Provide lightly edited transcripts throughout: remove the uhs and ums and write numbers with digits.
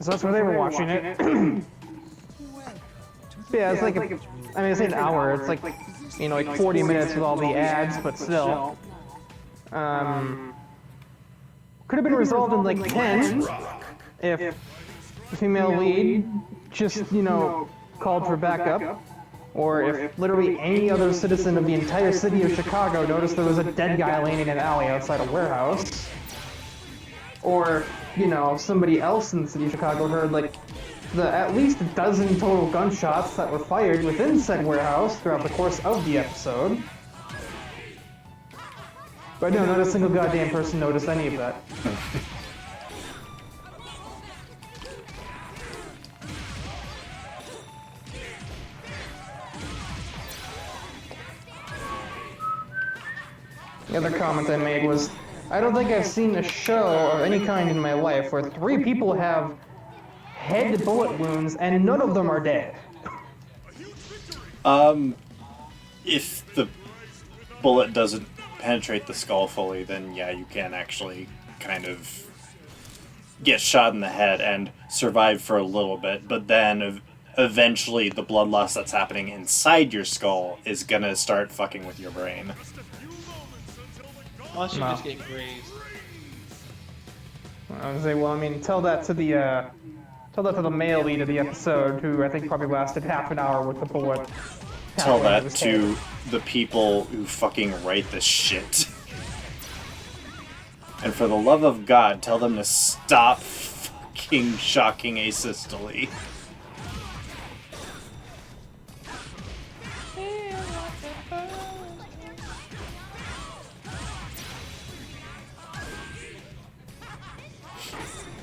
So that's where they were watching it. Yeah, it's like, I mean, it's an hour. It's like, you know, like 40 minutes with all the ads, but still. Could have been resolved in like 10 if the female lead just, you know, called for backup. Or if literally any other citizen of the entire city of Chicago noticed there was a dead guy laying in an alley outside a warehouse. Or, you know, somebody else in the city of Chicago heard like at least a dozen total gunshots that were fired within said warehouse throughout the course of the episode. But no, not a single goddamn person noticed any of that. The other comment I made was, I don't think I've seen a show of any kind in my life where 3 people have head bullet wounds and none of them are dead. If the bullet doesn't penetrate the skull fully, then yeah, you can actually kind of get shot in the head and survive for a little bit, but then eventually the blood loss that's happening inside your skull is gonna start fucking with your brain. Unless you just get grazed. I was say, well, I mean, tell that to the male lead of the episode, who I think probably lasted half an hour with the bullet. Tell that to the people who fucking write this shit. And for the love of God, tell them to stop fucking shocking asystole.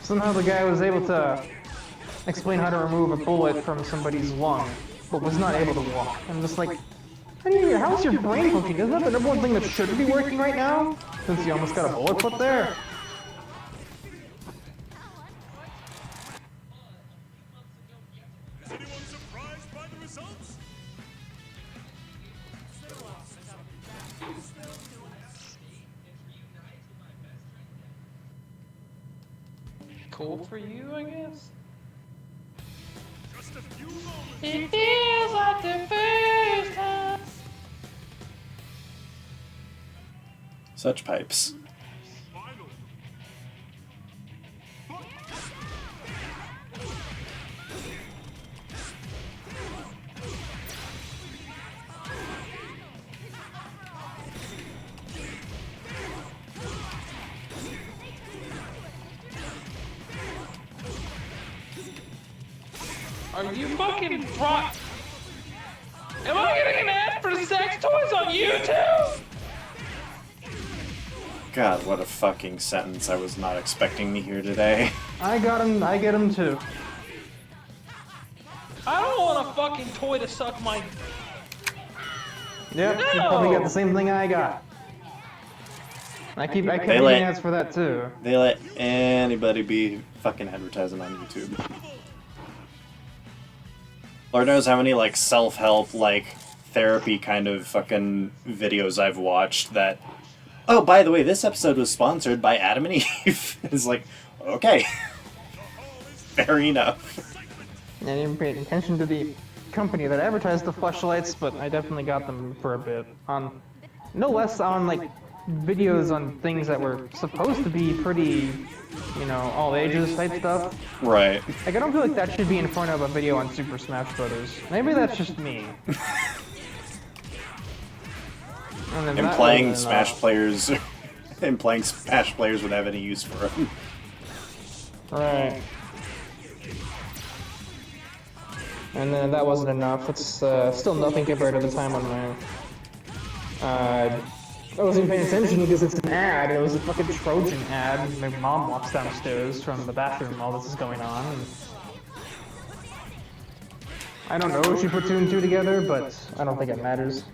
Somehow the guy was able to explain how to remove a bullet from somebody's lung, but was not able to walk. I'm just like, how's your brain functioning? Isn't that the number one thing that should be working right now? Since you almost got a bullet put there? Cool for you, I guess? It feels like the first time. Such pipes. Are you fucking brought? Am I getting an ad for sex toys on YouTube? God, what a fucking sentence I was not expecting to hear today. I get him too. I don't want a fucking toy to suck my... Yep, No! you probably got the same thing I got. I keep getting ads for that too. They let anybody be fucking advertising on YouTube. Lord knows how many, like, self-help, like, therapy kind of fucking videos I've watched that... Oh, by the way, this episode was sponsored by Adam and Eve. It's like, okay. Fair enough. I didn't pay attention to the company that advertised the fleshlights, but I definitely got them for a bit. No less on, like, videos on things that were supposed to be pretty, you know, all ages type stuff. Right. Like, I don't feel like that should be in front of a video on Super Smash Bros. Maybe that's just me. Implying Smash players would have any use for them. Right. And then that wasn't enough. It's still nothing compared to the time on my... I wasn't paying attention because it's an ad, and it was a fucking Trojan ad, and my mom walks downstairs from the bathroom while this is going on. And I don't know if she put 2 and 2 together, but I don't think it matters.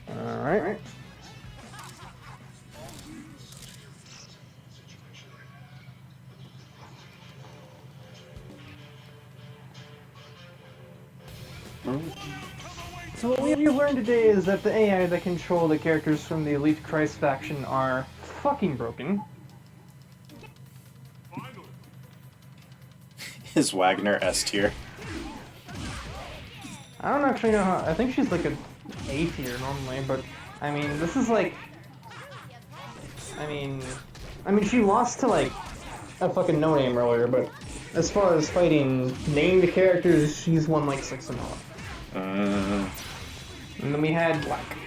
Alright. So what we've learned today is that the AI that control the characters from the Elite Christ faction are fucking broken. Is Wagner S tier? I don't actually know how. I think she's like an A tier normally, but I mean, this is like. I mean, she lost to like a fucking no name earlier, but as far as fighting named characters, she's won like 6-0. And then we had like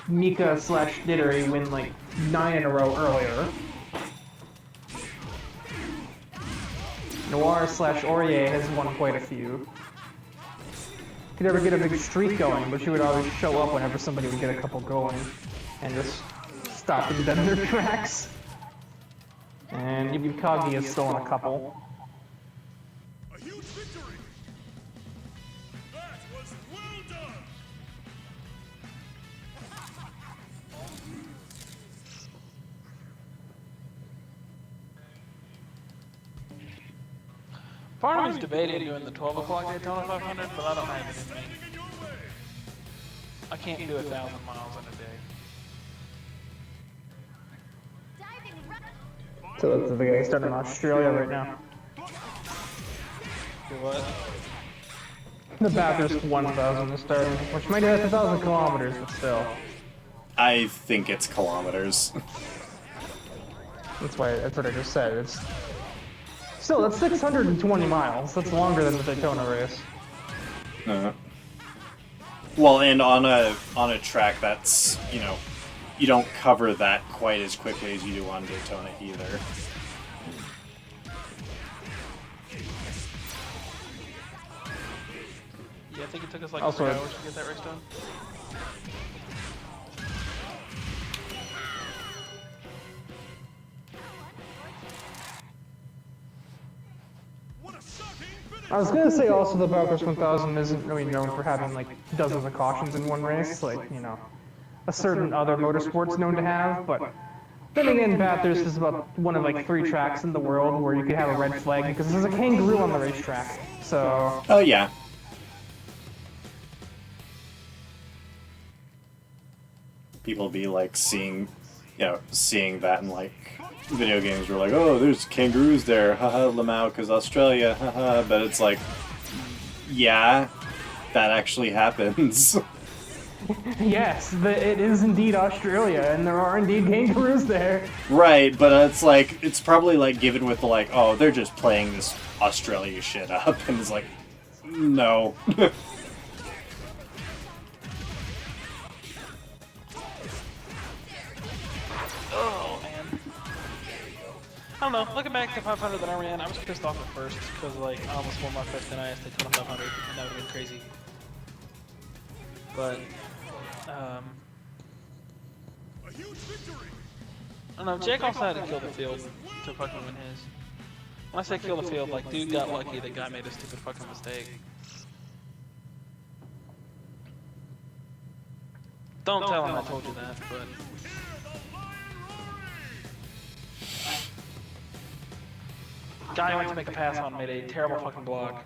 Mika / Dittery win like 9 in a row earlier. Noir / Aurier has won quite a few. Could never get a big streak going, but she would always show up whenever somebody would get a couple going and just stop them dead in their tracks. And Yukagi is still on a couple. A huge victory! That was well done! Part of me's debating doing the 12 o'clock Daytona 500, but I don't have it in me. I can't do 1,000 miles in a day. So that's the guy starting in Australia right now. Do what? The Bathurst 1000 is starting, which might have 1,000 kilometers, but still. I think it's kilometers. That's what I just said. It's still, that's 620 miles. That's longer than the Daytona race. Well, and on a track that's, you know, you don't cover that quite as quickly as you do on Daytona either. Yeah, I think it took us like Also, 3 hours to get that race done. I was gonna say also the Bathurst 1000 isn't really known for having like dozens of cautions in one race, like, you know, a certain other motorsport's known to have, but then again, Bathurst is about one of like 3 tracks in the world where you could have a red flag because there's a kangaroo on the racetrack, so... Oh, yeah. People be like seeing that in like video games where like, oh, there's kangaroos there, haha, Lamau, cause Australia, haha, but it's like, yeah, that actually happens. Yes, it is indeed Australia, and there are indeed kangaroos there. Right, but it's like, it's probably like given with the like, oh, they're just playing this Australia shit up, and it's like, no. Oh, man. I don't know, looking back to 500 that I ran, I was pissed off at first, because like, I almost won my first NIS Daytona 500, and that would have been crazy. But, A huge victory! I don't know, Jake also had to kill the field to fucking win his. When I say kill the field, like, dude got lucky that guy made a stupid fucking mistake. Don't tell him I told you that, but... Guy went to make a pass on, made a terrible fucking block,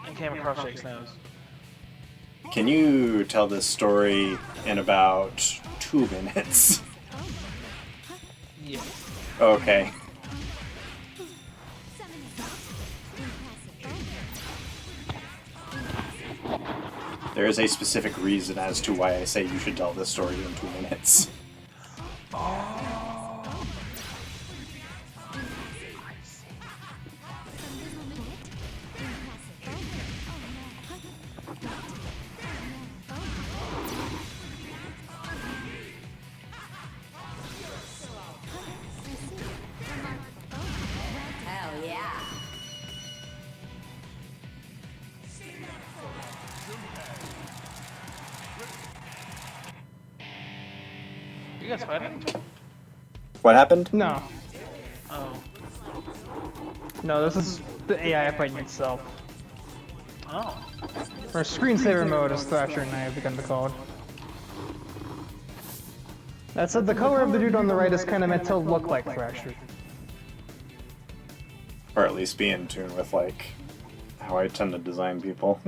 and came across Jake's nose. Can you tell this story in about 2 minutes? Yeah. Okay. There is a specific reason as to why I say you should tell this story in 2 minutes. Hell yeah. You guys fighting? What happened? No. Oh. No, this is the AI fighting itself. Oh. Or screensaver mode, as Thrasher and I have begun to call it. That said, the color of the dude on the right is kind of meant to look like Thrasher. Or at least be in tune with, like, how I tend to design people.